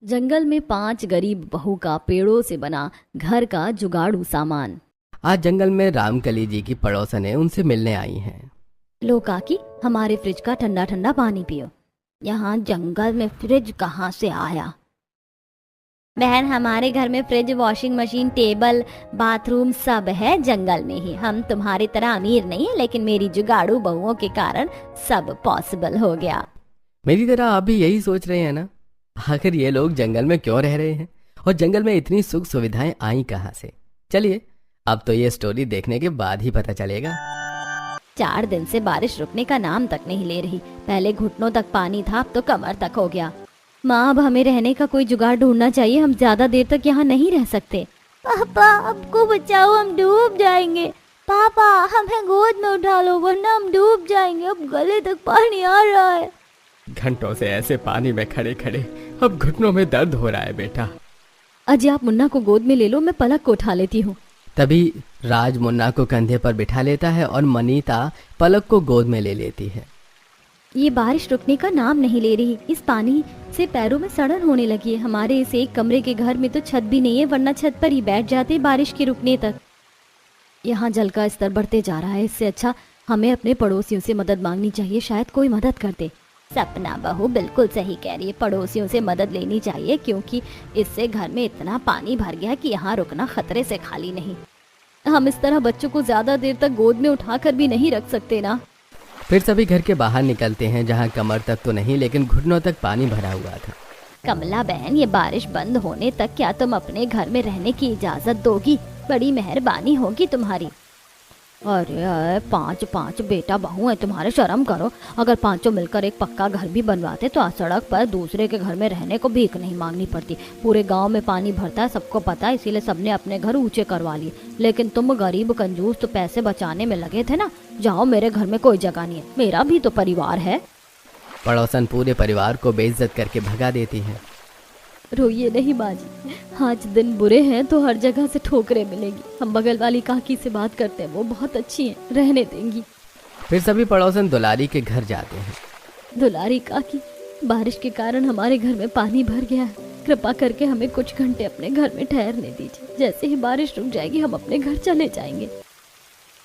जंगल में 5 गरीब बहू का पेड़ों से बना घर का जुगाड़ू सामान। आज जंगल में रामकली जी की पड़ोसनें उनसे मिलने आई हैं। लो काकी, हमारे फ्रिज का ठंडा ठंडा पानी पियो। यहाँ जंगल में फ्रिज कहाँ से आया? बहन, हमारे घर में fridge, washing machine, table, bathroom सब है जंगल में ही। हम तुम्हारी तरह अमीर नहीं है, लेकिन मेरी जुगाड़ू बहुओं के कारण सब पॉसिबल हो गया। मेरी तरह आप भी यही सोच रहे हैं ना? आखिर ये लोग जंगल में क्यों रह रहे हैं और जंगल में इतनी सुख सुविधाएं आई कहाँ से? चलिए, अब तो ये स्टोरी देखने के बाद ही पता चलेगा। 4 दिन से बारिश रुकने का नाम तक नहीं ले रही। पहले घुटनों तक पानी था, अब तो कमर तक हो गया। माँ, अब हमें रहने का कोई जुगाड़ ढूंढना चाहिए। हम ज्यादा देर तक यहाँ नहीं रह सकते। पापा, हमको बचाओ, हम डूब जाएंगे। पापा, हमें गोद में उठा लो, वरना हम डूब जाएंगे। अब गले तक पानी आ रहा है। घंटों से ऐसे पानी में खड़े खड़े अब घुटनों में दर्द हो रहा है बेटा। अजय, आप मुन्ना को गोद में ले लो, मैं पलक को उठा लेती हूँ। तभी राज मुन्ना को कंधे पर बिठा लेता है और मनीता पलक को गोद में ले लेती है। ये बारिश रुकने का नाम नहीं ले रही। इस पानी से पैरों में सड़न होने लगी है। हमारे इस एक कमरे के घर में तो छत भी नहीं है, वरना छत पर ही बैठ जाते बारिश के रुकने तक। यहाँ जल का स्तर बढ़ते जा रहा है। इससे अच्छा हमें अपने पड़ोसियों से मदद मांगनी चाहिए, शायद कोई मदद कर दे। सपना बहू बिल्कुल सही कह रही है, पड़ोसियों से मदद लेनी चाहिए, क्योंकि इससे घर में इतना पानी भर गया कि यहाँ रुकना खतरे से खाली नहीं। हम इस तरह बच्चों को ज्यादा देर तक गोद में उठाकर भी नहीं रख सकते ना। फिर सभी घर के बाहर निकलते हैं, जहाँ कमर तक तो नहीं लेकिन घुटनों तक पानी भरा हुआ था। कमला बहन, ये बारिश बंद होने तक क्या तुम अपने घर में रहने की इजाजत दोगी? बड़ी मेहरबानी होगी तुम्हारी। अरे 5 बेटा बहू है तुम्हारे, शर्म करो। अगर 5 मिलकर एक पक्का घर भी बनवाते तो सड़क पर दूसरे के घर में रहने को भीख नहीं मांगनी पड़ती। पूरे गांव में पानी भरता है, सबको पता है, इसीलिए सबने अपने घर ऊंचे करवा लिए। लेकिन तुम गरीब कंजूस तो पैसे बचाने में लगे थे ना। जाओ, मेरे घर में कोई जगह नहीं है, मेरा भी तो परिवार है। पड़ोसन पूरे परिवार को बेइज्जत करके भगा देती है। रोइए नहीं बाजी, आज दिन बुरे हैं तो हर जगह से ठोकरें मिलेगी। हम बगल वाली काकी से बात करते हैं, वो बहुत अच्छी हैं, रहने देंगी। फिर सभी पड़ोसन दुलारी के घर जाते हैं। दुलारी काकी, बारिश के कारण हमारे घर में पानी भर गया है। कृपा करके हमें कुछ घंटे अपने घर में ठहरने दीजिए। जैसे ही बारिश रुक जाएगी हम अपने घर चले जाएंगे।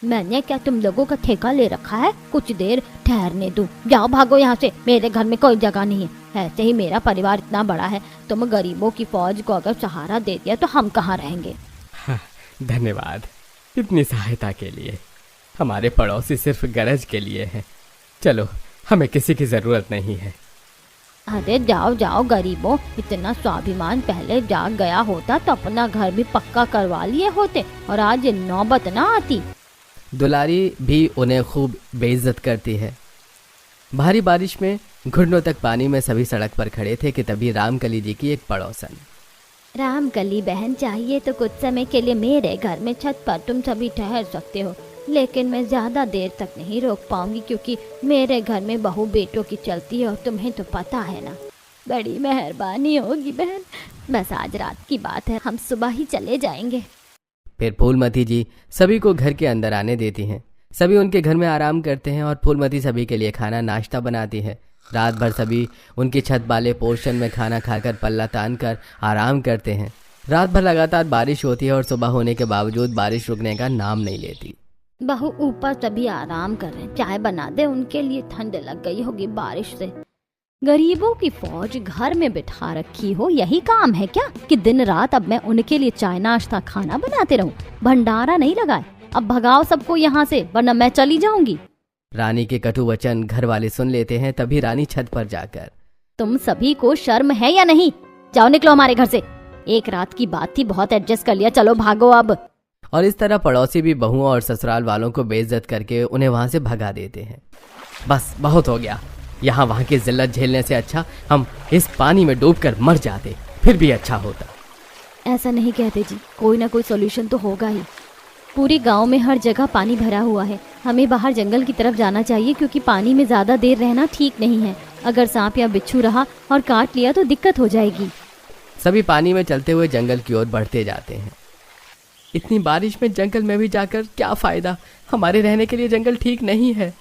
मैंने क्या तुम लोगों का ठेका ले रखा है कुछ देर ठहरने दूं? जाओ, भागो यहाँ से, मेरे घर में कोई जगह नहीं है। ऐसे ही मेरा परिवार इतना बड़ा है, तुम गरीबों की फौज को अगर सहारा दे दिया तो हम कहाँ रहेंगे? धन्यवाद इतनी सहायता के लिए। हमारे पड़ोसी सिर्फ गरज के लिए हैं। चलो, हमें किसी की जरूरत नहीं है। अरे जाओ जाओ गरीबों, इतना स्वाभिमान पहले जाग गया होता तो अपना घर भी पक्का करवा लिए होते और आज ये नौबत ना आती। दुलारी भी उन्हें खूब बेइज्जत करती है। भारी बारिश में घुटनों तक पानी में सभी सड़क पर खड़े थे कि तभी रामकली जी की एक पड़ोसन। रामकली बहन, चाहिए तो कुछ समय के लिए मेरे घर में छत पर तुम सभी ठहर सकते हो, लेकिन मैं ज्यादा देर तक नहीं रोक पाऊंगी, क्योंकि मेरे घर में बहू बेटों की चलती है और तुम्हें तो पता है ना। बड़ी मेहरबानी होगी बहन, बस आज रात की बात है, हम सुबह ही चले जाएंगे। फिर फूलमती जी सभी को घर के अंदर आने देती हैं। सभी उनके घर में आराम करते हैं और फूलमती सभी के लिए खाना नाश्ता बनाती है। रात भर सभी उनकी छत वाले पोर्शन में खाना खाकर पल्ला तान कर आराम करते हैं। रात भर लगातार बारिश होती है और सुबह होने के बावजूद बारिश रुकने का नाम नहीं लेती। बहू, ऊपर सभी आराम कर रहे हैं, चाय बना दे, उनके लिए ठंड लग गई होगी बारिश से। गरीबों की फौज घर में बिठा रखी हो, यही काम है क्या कि दिन रात अब मैं उनके लिए चाय नाश्ता खाना बनाते रहूं? भंडारा नहीं लगाए, अब भगाओ सबको यहाँ से, वरना मैं चली जाऊंगी। रानी के कटु वचन घर वाले सुन लेते हैं। तभी रानी छत पर जाकर, तुम सभी को शर्म है या नहीं? जाओ, निकलो हमारे घर से। एक रात की बात थी, बहुत एडजस्ट कर लिया, चलो भागो अब। और इस तरह पड़ोसी भी बहुओं और ससुराल वालों को बेइज्जत करके उन्हें वहां से भगा देते हैं। बस बहुत हो गया, यहाँ वहाँ की जिल्लत झेलने से अच्छा हम इस पानी में डूबकर मर जाते, फिर भी अच्छा होता। ऐसा नहीं कहते जी, कोई ना कोई सोल्यूशन तो होगा ही। पूरे गांव में हर जगह पानी भरा हुआ है, हमें बाहर जंगल की तरफ जाना चाहिए, क्योंकि पानी में ज्यादा देर रहना ठीक नहीं है। अगर सांप या बिच्छू रहा और काट लिया तो दिक्कत हो जाएगी। सभी पानी में चलते हुए जंगल की ओर बढ़ते जाते हैं। इतनी बारिश में जंगल में भी जाकर क्या फायदा, हमारे रहने के लिए जंगल ठीक नहीं है।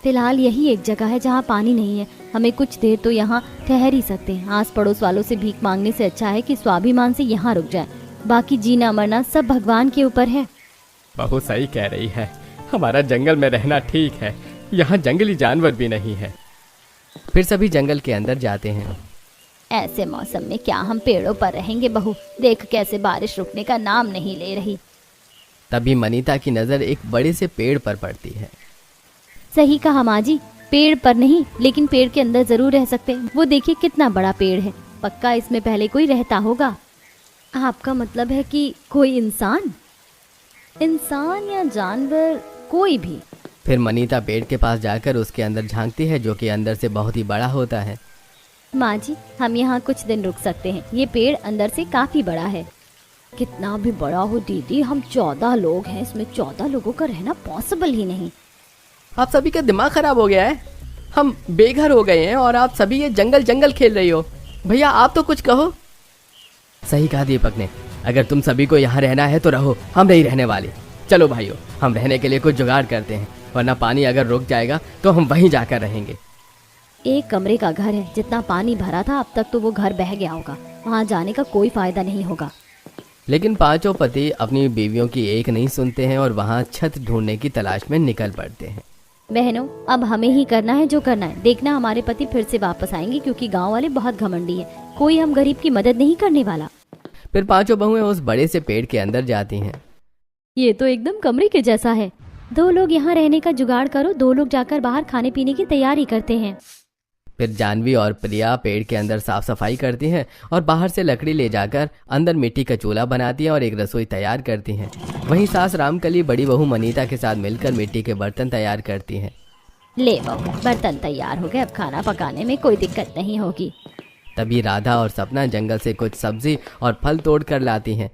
फिलहाल यही एक जगह है जहाँ पानी नहीं है। हमें कुछ देर तो यहाँ ठहर ही सकते हैं। आस पड़ोस वालों से भीख मांगने से अच्छा है कि स्वाभिमान से यहाँ रुक जाए। बाकी जीना मरना सब भगवान के ऊपर है। बहुत सही कह रही है। हमारा जंगल में रहना ठीक है, यहाँ जंगली जानवर भी नहीं है। फिर सभी जंगल के अंदर जाते हैं। ऐसे मौसम में क्या हम पेड़ों पर रहेंगे बहू? देख कैसे बारिश रुकने का नाम नहीं ले रही। तभी मनीता की नज़र एक बड़े से पेड़ पर पड़ती है। सही कहा माँ जी, पेड़ पर नहीं लेकिन पेड़ के अंदर जरूर रह सकते हैं। वो देखिए कितना बड़ा पेड़ है, पक्का इसमें पहले कोई रहता होगा। आपका मतलब है कि कोई इंसान या जानवर, कोई भी? फिर मनीता पेड़ के पास जाकर उसके अंदर झांकती है, जो कि अंदर से बहुत ही बड़ा होता है। माँ जी, हम यहाँ कुछ दिन रुक सकते हैं। ये पेड़ अंदर से काफी बड़ा है। कितना भी बड़ा हो दीदी, हम 14 लोग हैं, इसमें 14 लोगों का रहना पॉसिबल ही नहीं। आप सभी का दिमाग खराब हो गया है। हम बेघर हो गए हैं और आप सभी ये जंगल जंगल खेल रही हो। भैया आप तो कुछ कहो। सही कहा दीपक ने, अगर तुम सभी को यहाँ रहना है तो रहो, हम नहीं रहने वाले। चलो भाइयों, हम रहने के लिए कुछ जुगाड़ करते हैं, वरना पानी अगर रुक जाएगा तो हम वहीं जाकर रहेंगे। एक कमरे का घर है, जितना पानी भरा था अब तक तो वो घर बह गया होगा। वहाँ जाने का कोई फायदा नहीं होगा। लेकिन पांचों पति अपनी बीवियों की एक नहीं सुनते हैं और वहाँ छत ढूंढने की तलाश में निकल पड़ते हैं। बहनों, अब हमें ही करना है जो करना है। देखना हमारे पति फिर से वापस आएंगे, क्योंकि गांव वाले बहुत घमंडी है। कोई हम गरीब की मदद नहीं करने वाला। फिर पांचों बहुएं उस बड़े से पेड़ के अंदर जाती हैं। ये तो एकदम कमरे के जैसा है। 2 लोग यहाँ रहने का जुगाड़ करो, 2 लोग जाकर बाहर खाने पीने की तैयारी करते हैं। फिर जानवी और प्रिया पेड़ के अंदर साफ सफाई करती हैं और बाहर से लकड़ी ले जाकर अंदर मिट्टी का चूल्हा बनाती हैं और एक रसोई तैयार करती हैं। वहीं सास रामकली बड़ी बहू मनीता के साथ मिलकर मिट्टी के बर्तन तैयार करती हैं। ले बहू, बर्तन तैयार हो गए, अब खाना पकाने में कोई दिक्कत नहीं होगी। तभी राधा और सपना जंगल से कुछ सब्जी और फल तोड़ कर लाती हैं।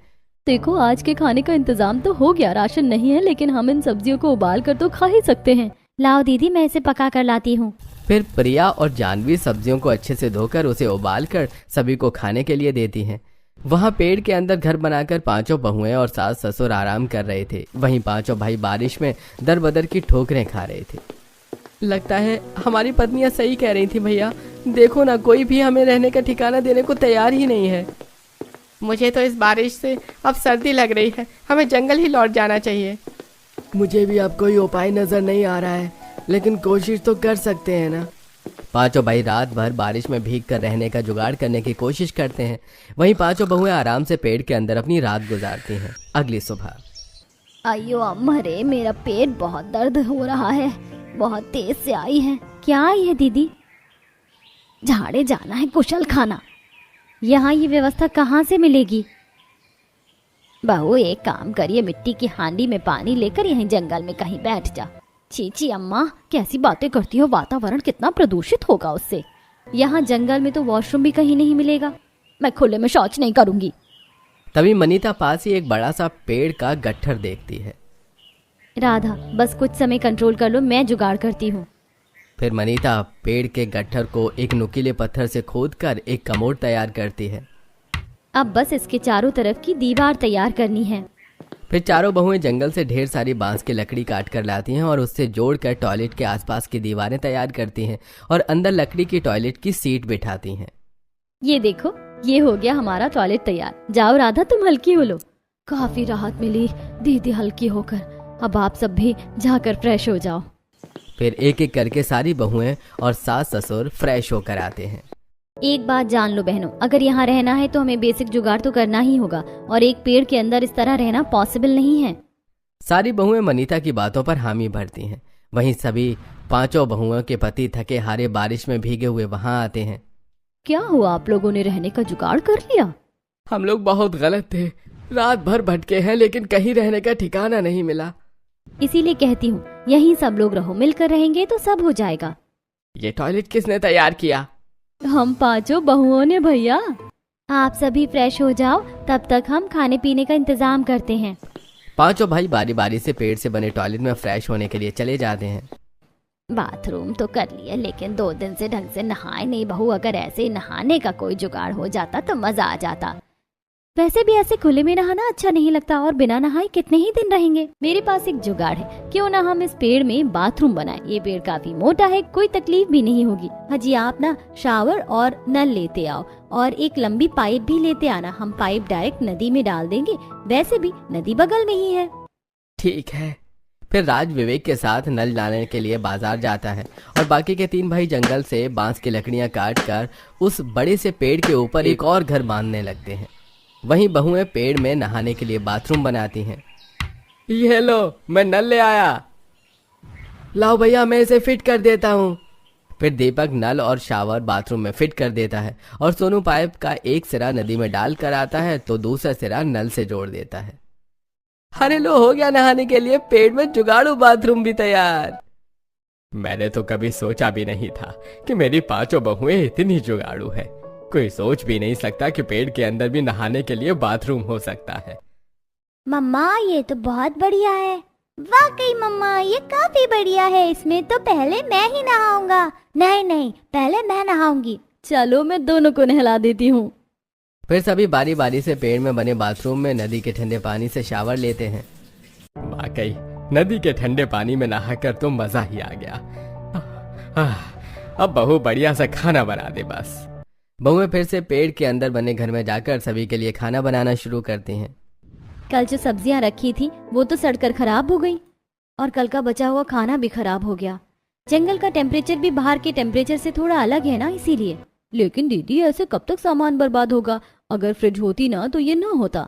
देखो, आज के खाने का इंतजाम तो हो गया। राशन नहीं है लेकिन हम इन सब्जियों को उबाल कर तो खा ही सकते हैं। लाओ दीदी, मैं इसे पका कर लाती हूँ। फिर प्रिया और जानवी सब्जियों को अच्छे से धोकर उसे उबाल कर सभी को खाने के लिए देती हैं। वहाँ पेड़ के अंदर घर बनाकर पांचों बहुएं और सास ससुर आराम कर रहे थे। वहीं पांचों भाई बारिश में दर बदर की ठोकरें खा रहे थे। लगता है हमारी पत्नियां सही कह रही थी भैया। देखो ना, कोई भी हमें रहने का ठिकाना देने को तैयार ही नहीं है। मुझे तो इस बारिश से अब सर्दी लग रही है, हमें जंगल ही लौट जाना चाहिए। मुझे भी अब कोई उपाय नजर नहीं आ रहा है, लेकिन कोशिश तो कर सकते हैं ना। पांचों भाई रात भर बारिश में भीग कर रहने का जुगाड़ करने की कोशिश करते हैं। वहीं पांचों बहुएं आराम से पेड़ के अंदर अपनी रात गुजारती हैं। अगली सुबह, अयो अम्मा रे, मेरा पेट बहुत दर्द हो रहा है। बहुत तेज से आई है। क्या आई है दीदी? झाड़े जाना है, कुशल खाना। यहाँ ये व्यवस्था कहाँ से मिलेगी? बहू, एक काम करिए, मिट्टी की हांडी में पानी लेकर यहीं जंगल में कहीं बैठ जा। चीची अम्मा, कैसी बातें करती हो? वातावरण कितना प्रदूषित होगा उससे। यहाँ जंगल में तो वॉशरूम भी कहीं नहीं मिलेगा। मैं खुले में शौच नहीं करूंगी। तभी मनीता पास ही एक बड़ा सा पेड़ का गट्ठर देखती है। राधा, बस कुछ समय कंट्रोल कर लो, मैं जुगाड़ करती हूँ। फिर मनीता पेड़ के गट्ठर को एक नुकीले पत्थर से खोदकर एक कमोड तैयार करती है। अब बस इसके चारों तरफ की दीवार तैयार करनी है। फिर चारों बहुएं जंगल से ढेर सारी बांस की लकड़ी काट कर लाती हैं और उससे जोड़कर टॉयलेट के आसपास की दीवारें तैयार करती हैं और अंदर लकड़ी की टॉयलेट की सीट बिठाती हैं। ये देखो, ये हो गया हमारा टॉयलेट तैयार। जाओ राधा, तुम हल्की हो लो। काफी राहत मिली दीदी हल्की होकर। अब आप सब भी जाकर फ्रेश हो जाओ। फिर एक एक करके सारी बहुएं और सास ससुर फ्रेश होकर आते हैं। एक बात जान लो बहनों, अगर यहाँ रहना है तो हमें बेसिक जुगाड़ तो करना ही होगा और एक पेड़ के अंदर इस तरह रहना पॉसिबल नहीं है। सारी बहुएं मनीता की बातों पर हामी भरती हैं। वहीं सभी पांचों बहुओं के पति थके हारे बारिश में भीगे हुए वहां आते हैं। क्या हुआ, आप लोगों ने रहने का जुगाड़ कर लिया? हम लोग बहुत गलत थे, रात भर भटके हैं लेकिन कहीं रहने का ठिकाना नहीं मिला। इसीलिए कहती हूँ यहीं सब लोग रहो, मिलकर रहेंगे तो सब हो जाएगा। ये टॉयलेट किसने तैयार किया? हम पांचों बहुओं ने भैया। आप सभी फ्रेश हो जाओ, तब तक हम खाने पीने का इंतजाम करते हैं। पांचों भाई बारी बारी से पेड़ से बने टॉयलेट में फ्रेश होने के लिए चले जाते हैं। बाथरूम तो कर लिया लेकिन 2 दिन से ढंग से नहाए नहीं बहू। अगर ऐसे ही नहाने का कोई जुगाड़ हो जाता तो मजा आ जाता। वैसे भी ऐसे खुले में नहाना अच्छा नहीं लगता और बिना नहाए कितने ही दिन रहेंगे। मेरे पास एक जुगाड़ है, क्यों ना हम इस पेड़ में बाथरूम बनाएं। ये पेड़ काफी मोटा है, कोई तकलीफ भी नहीं होगी। हाजी आप ना शावर और नल लेते आओ और एक लंबी पाइप भी लेते आना। हम पाइप डायरेक्ट नदी में डाल देंगे, वैसे भी नदी बगल में ही है। ठीक है। फिर राज विवेक के साथ नल लाने के लिए बाजार जाता है और बाकी के 3 भाई जंगल से बांस की लकड़ियां काट कर उस बड़े से पेड़ के ऊपर एक और घर बांधने लगते हैं। वहीं बहुएं पेड़ में नहाने के लिए बाथरूम बनाती हैं। ये लो, मैं नल ले आया। लाओ भैया, मैं इसे फिट कर देता हूँ। फिर दीपक नल और शावर बाथरूम में फिट कर देता है और सोनू पाइप का एक सिरा नदी में डाल कर आता है तो दूसरा सिरा नल से जोड़ देता है। अरे लो, हो गया नहाने के लिए पेड़ में जुगाड़ू बाथरूम भी तैयार। मैंने तो कभी सोचा भी नहीं था कि मेरी 5 बहुएं इतनी जुगाड़ू है। कोई सोच भी नहीं सकता कि पेड़ के अंदर भी नहाने के लिए बाथरूम हो सकता है। मम्मा ये तो बहुत बढ़िया है। वाकई मम्मा ये काफी बढ़िया है। इसमें तो पहले मैं ही नहाऊंगा। नहीं नहीं, पहले मैं नहाऊंगी। चलो मैं दोनों को नहला देती हूँ। फिर सभी बारी बारी से पेड़ में बने बाथरूम में नदी के ठंडे पानी से शावर लेते हैं। वाकई नदी के ठंडे पानी में नहाकर तो मजा ही आ गया। अब बहू बढ़िया सा खाना बना दे बस। बहुएं फिर से पेड़ के अंदर बने घर में जाकर सभी के लिए खाना बनाना शुरू करती हैं। कल जो सब्जियां रखी थी वो तो सड़कर खराब हो गई और कल का बचा हुआ खाना भी खराब हो गया। जंगल का टेम्परेचर भी बाहर के टेम्परेचर से थोड़ा अलग है ना, इसीलिए। लेकिन दीदी ऐसे कब तक सामान बर्बाद होगा? अगर फ्रिज होती ना तो ये ना होता।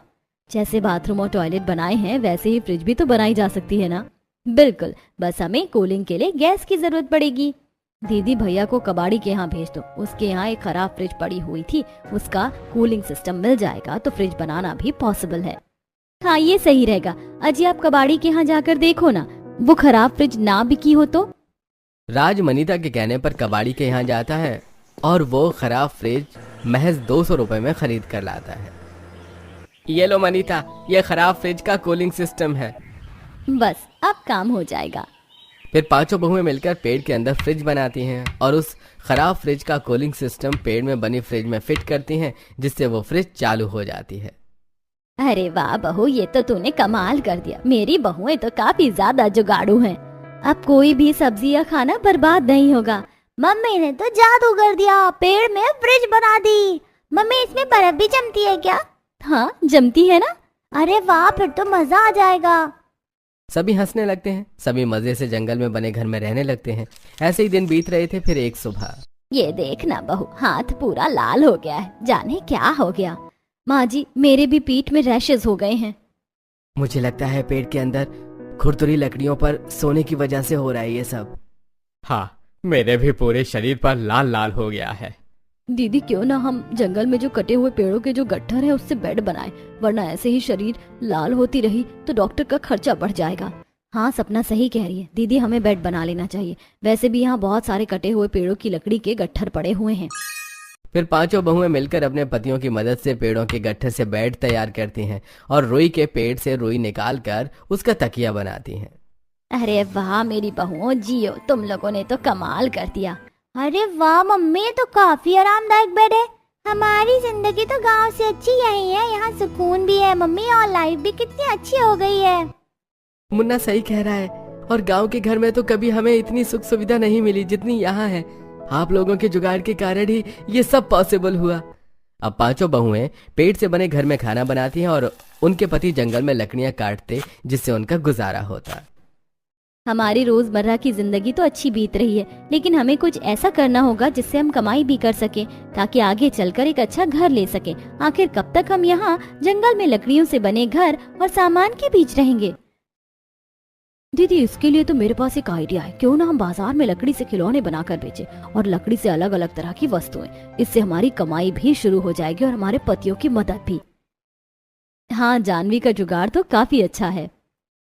जैसे बाथरूम और टॉयलेट बनाए हैं वैसे ही फ्रिज भी तो बनाई जा सकती है ना। बिल्कुल, बस हमें कूलिंग के लिए गैस की जरूरत पड़ेगी। दीदी भैया को कबाड़ी के यहाँ भेज दो, उसके यहाँ एक खराब फ्रिज पड़ी हुई थी, उसका कूलिंग सिस्टम मिल जाएगा तो फ्रिज बनाना भी पॉसिबल है। हाँ ये सही रहेगा। अजी आप कबाड़ी के यहाँ जाकर देखो ना, वो खराब फ्रिज ना बिकी हो तो। राज मनीता के कहने पर कबाड़ी के यहाँ जाता है और वो खराब फ्रिज महज 200 रुपए में खरीद कर लाता है। ये लो मनीता, ये खराब फ्रिज का कूलिंग सिस्टम है। बस अब काम हो जाएगा। फिर 5 बहुएं मिलकर पेड़ के अंदर फ्रिज बनाती हैं और उस खराब फ्रिज का कूलिंग सिस्टम पेड़ में बनी फ्रिज में फिट करती हैं, जिससे वो फ्रिज चालू हो जाती है। अरे वाह बहू, ये तो तूने कमाल कर दिया। मेरी बहुएं तो काफी ज्यादा जुगाड़ू हैं। अब कोई भी सब्जी या खाना बर्बाद नहीं होगा। मम्मी ने तो जादू कर दिया, पेड़ में फ्रिज बना दी। मम्मी इसमें बर्फ भी जमती है क्या? हाँ जमती है ना। अरे वाह, फिर तो मजा आ जाएगा। सभी हंसने लगते हैं। सभी मजे से जंगल में बने घर में रहने लगते हैं। ऐसे ही दिन बीत रहे थे। फिर एक सुबह, ये देखना बहू, हाथ पूरा लाल हो गया है, जाने क्या हो गया। माँ जी मेरे भी पीठ में रैशेस हो गए हैं। मुझे लगता है पेड़ के अंदर खुरदुरी लकड़ियों पर सोने की वजह से हो रहा है ये सब। हाँ, मेरे भी पूरे शरीर पर लाल लाल हो गया है। दीदी क्यों ना हम जंगल में जो कटे हुए पेड़ों के जो गट्ठर है उससे बेड बनाए, वरना ऐसे ही शरीर लाल होती रही तो डॉक्टर का खर्चा बढ़ जाएगा। हाँ सपना सही कह रही है दीदी, हमें बेड बना लेना चाहिए। वैसे भी यहाँ बहुत सारे कटे हुए पेड़ों की लकड़ी के गट्ठर पड़े हुए हैं। फिर 5 बहुएं मिलकर अपने पतियों की मदद से पेड़ों के गट्ठर से बेड तैयार करती हैं और रुई के पेड़ से रुई निकाल कर उसका तकिया बनाती हैं। अरे वाह मेरी बहुओं, जियो, तुम लोगों ने तो कमाल कर दिया। अरे वाह मम्मी, ये तो काफी आरामदायक बेड है। हमारी जिंदगी तो गांव से अच्छी यही है। यहाँ सुकून भी है मम्मी, और लाइफ भी कितनी अच्छी हो गई है। मुन्ना सही कह रहा है। और गांव के घर में तो कभी हमें इतनी सुख सुविधा नहीं मिली जितनी यहाँ है। आप लोगों के जुगाड़ के कारण ही ये सब पॉसिबल हुआ। अब 5 बहुएं पेड़ से बने घर में खाना बनाती हैं और उनके पति जंगल में लकड़ियां काटते, जिससे उनका गुजारा होता। हमारी रोजमर्रा की जिंदगी तो अच्छी बीत रही है, लेकिन हमें कुछ ऐसा करना होगा जिससे हम कमाई भी कर सके, ताकि आगे चलकर एक अच्छा घर ले सके। आखिर कब तक हम यहाँ जंगल में लकड़ियों से बने घर और सामान के बीच रहेंगे? दीदी इसके लिए तो मेरे पास एक आइडिया है। क्यों ना हम बाजार में लकड़ी से खिलौने बनाकर बेचें और लकड़ी से अलग अलग तरह की वस्तुएं। इससे हमारी कमाई भी शुरू हो जाएगी और हमारे पतियों की मदद भी। हाँ जानवी का जुगाड़ तो काफी अच्छा है।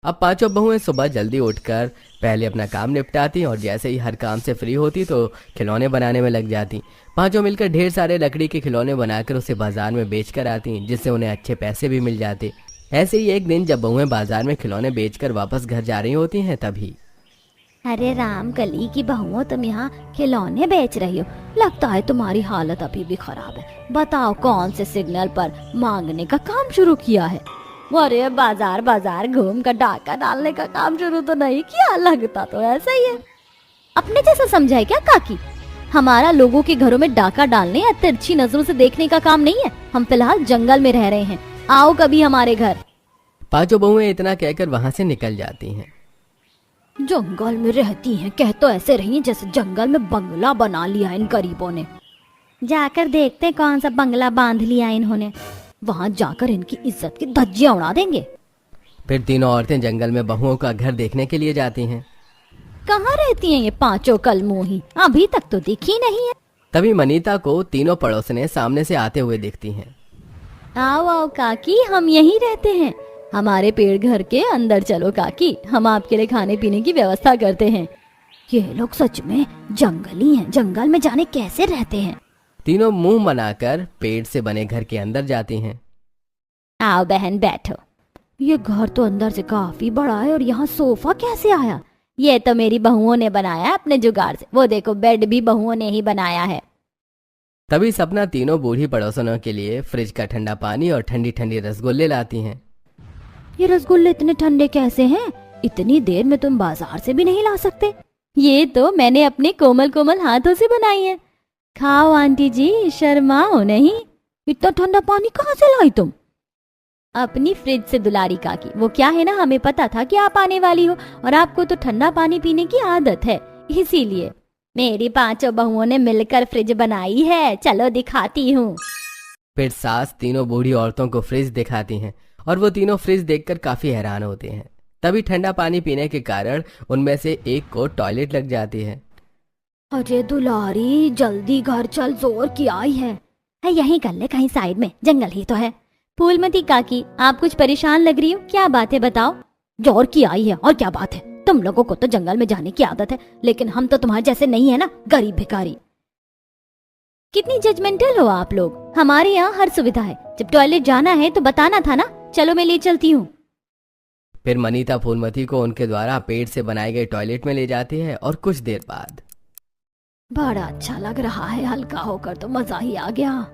अब 5 बहुएं सुबह जल्दी उठकर पहले अपना काम निपटाती और जैसे ही हर काम से फ्री होती तो खिलौने बनाने में लग जाती। 5 मिलकर ढेर सारे लकड़ी के खिलौने बनाकर उसे बाजार में बेचकर आती, जिससे उन्हें अच्छे पैसे भी मिल जाते। ऐसे ही एक दिन जब बहुएं बाजार में खिलौने बेचकर वापस घर जा रही होती हैं, तभी अरे राम कली की बहुओं, तुम यहाँ खिलौने बेच रही हो। लगता है तुम्हारी हालत अभी भी खराब है। बताओ कौन से सिग्नल पर मांगने का काम शुरू किया है? अरे बाजार बाजार घूम कर डाका डालने का काम शुरू तो नहीं किया, लगता तो ऐसा ही है। अपने जैसा समझा है क्या काकी? हमारा लोगों के घरों में डाका डालने या तिरछी नजरों से देखने का काम नहीं है। हम फिलहाल जंगल में रह रहे हैं, आओ कभी हमारे घर। पांचों बहुएं इतना कहकर वहां से निकल जाती हैं। जंगल में रहती हैं, कह तो ऐसे रही हैं जैसे जंगल में बंगला बना लिया इन गरीबों ने। जाकर देखते कौन सा बंगला बांध लिया इन्होंने, वहां जाकर इनकी इज्जत की धज्जियां उड़ा देंगे। फिर तीनों औरतें जंगल में बहुओं का घर देखने के लिए जाती हैं। कहाँ रहती हैं ये पांचों कलमुही? अभी तक तो दिखी नहीं है। तभी मनीता को तीनों पड़ोसने सामने से आते हुए दिखती हैं। आओ आओ काकी, हम यहीं रहते हैं। हमारे पेड़ घर के अंदर चलो काकी, हम आपके लिए खाने पीने की व्यवस्था करते हैं। ये लोग सच में जंगली हैं, जंगल में जाने कैसे रहते हैं। तीनों मुंह बनाकर पेड़ से बने घर के अंदर जाती हैं। आओ बहन बैठो। ये घर तो अंदर से काफी बड़ा है और यहाँ सोफा कैसे आया? ये तो मेरी बहुओं ने बनाया अपने जुगाड़ से। वो देखो बेड भी बहुओं ने ही बनाया है। तभी सपना तीनों बूढ़ी पड़ोसनों के लिए फ्रिज का ठंडा पानी और ठंडी ठंडी रसगुल्ले लाती हैं। ये रसगुल्ले इतने ठंडे कैसे हैं? इतनी देर में तुम बाजार से भी नहीं ला सकते। ये तो मैंने अपने कोमल कोमल हाथों से बनाई है। खाओ आंटी जी, शर्माओ नहीं। इतना ठंडा पानी कहाँ से लाई तुम? अपनी फ्रिज से दुलारी काकी। वो क्या है ना, हमें पता था कि आप आने वाली हो और आपको तो ठंडा पानी पीने की आदत है, इसीलिए मेरी पांचों बहुओं ने मिलकर फ्रिज बनाई है। चलो दिखाती हूँ। फिर सास तीनों बूढ़ी औरतों को फ्रिज दिखाती हैं और वो तीनों फ्रिज देखकर काफी हैरान होते हैं। तभी ठंडा पानी पीने के कारण उनमें से एक को टॉयलेट लग जाती है। अरे दुलारी जल्दी घर चल, जोर की आई है। यहीं कर ले कहीं साइड में, जंगल ही तो है। फूलमती काकी, आप कुछ परेशान लग रही हो, क्या बात है बताओ? जोर की आई है और क्या बात है? तुम लोगों को तो जंगल में जाने की आदत है, लेकिन हम तो तुम्हारे जैसे नहीं है ना, गरीब भिखारी। कितनी जजमेंटल हो आप लोग। हमारे यहाँ हर सुविधा है, जब टॉयलेट जाना है तो बताना था ना। चलो मैं ले चलती हूँ। फिर मनीता फूलमती को उनके द्वारा पेड़ से बनाए गए टॉयलेट में ले जाती है और कुछ देर बाद बड़ा अच्छा लग रहा है, हल्का होकर तो मजा ही आ गया।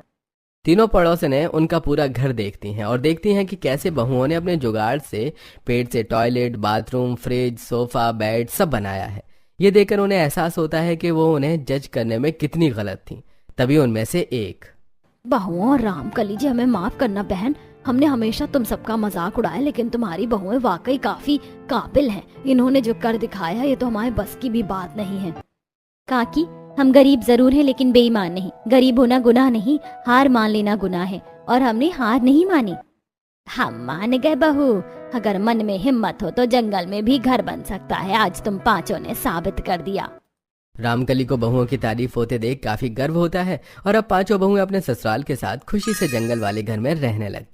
तीनों पड़ोसने उनका पूरा घर देखती हैं और देखती हैं कि कैसे बहुओं ने अपने जुगाड़ से पेड़ से toilet, bathroom, fridge, sofa, bed सब बनाया है। ये देखकर उन्हें एहसास होता है कि वो उन्हें जज करने में कितनी गलत थी। तभी उनमें से एक, बहुओं राम कली जी, हमें माफ करना बहन। हमने हमेशा तुम सबका मजाक उड़ाया, लेकिन तुम्हारी बहुएं वाकई काफी काबिल हैं। इन्होंने जो कर दिखाया ये तो हमारे बस की भी बात नहीं है। काकी, हम गरीब जरूर हैं लेकिन बेईमान नहीं। गरीब होना गुनाह नहीं, हार मान लेना गुनाह है, और हमने हार नहीं मानी। हम मान गए बहू, अगर मन में हिम्मत हो तो जंगल में भी घर बन सकता है। आज तुम पांचों ने साबित कर दिया। रामकली को बहुओं की तारीफ होते देख काफी गर्व होता है और अब पांचों बहुएं अपने ससुराल के साथ खुशी से जंगल वाले घर में रहने लगती।